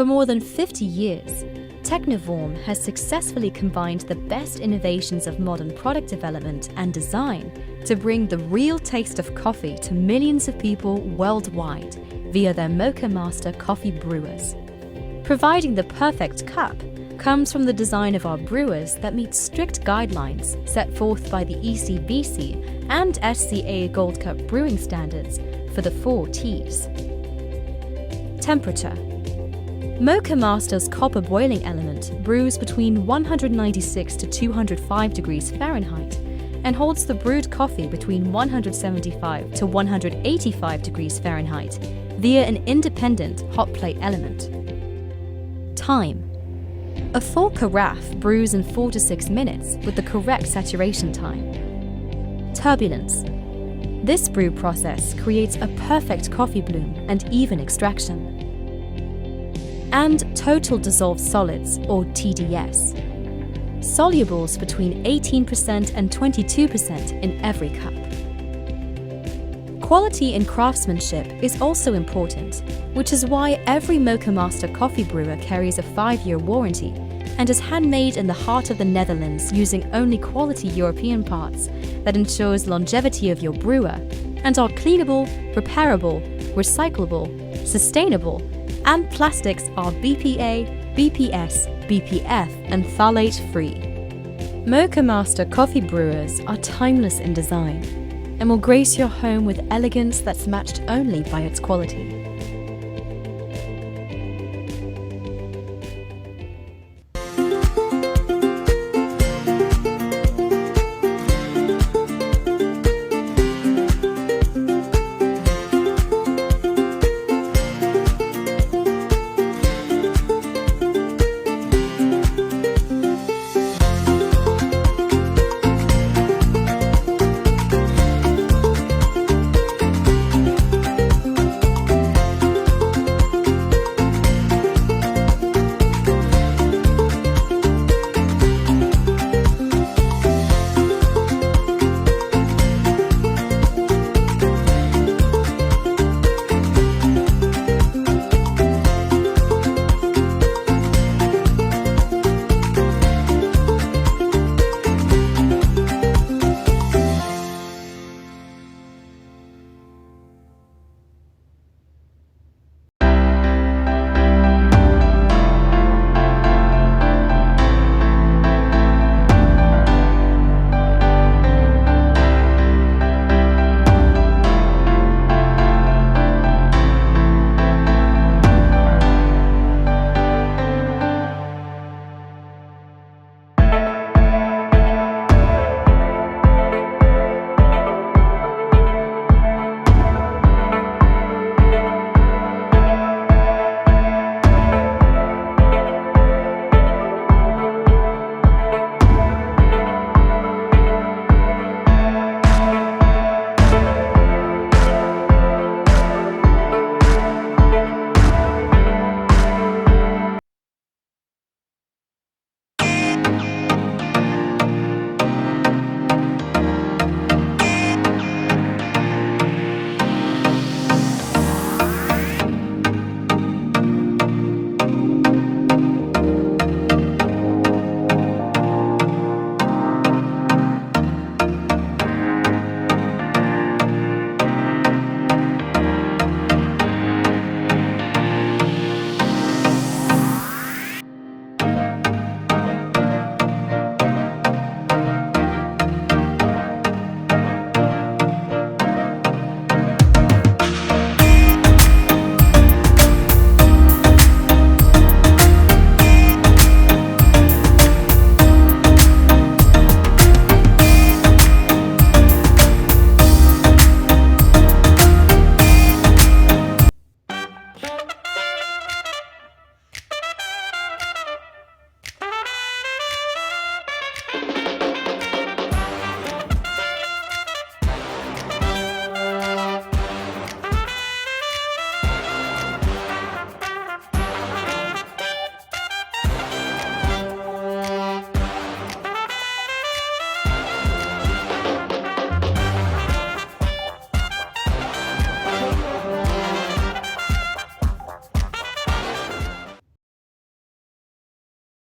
For more than 50 years, Technovorm has successfully combined the best innovations of modern product development and design to bring the real taste of coffee to millions of people worldwide via their Mocha Master coffee brewers. Providing the perfect cup comes from the design of our brewers that meet strict guidelines set forth by the ECBC and SCA Gold Cup brewing standards for the 4 T's. Temperature. Mocha Master's copper boiling element brews between 196 to 205 degrees Fahrenheit and holds the brewed coffee between 175 to 185 degrees Fahrenheit via an independent hot plate element. Time. A full carafe brews in 4 to 6 minutes with the correct saturation time. Turbulence. This brew process creates a perfect coffee bloom and even extraction. And total dissolved solids, or TDS. Solubles between 18% and 22% in every cup. Quality in craftsmanship is also important, which is why every Mocha Master coffee brewer carries a 5-year warranty and is handmade in the heart of the Netherlands using only quality European parts that ensures longevity of your brewer and are cleanable, repairable, recyclable, sustainable, and plastics are BPA, BPS, BPF, and phthalate-free. Mocha Master coffee brewers are timeless in design and will grace your home with elegance that's matched only by its quality.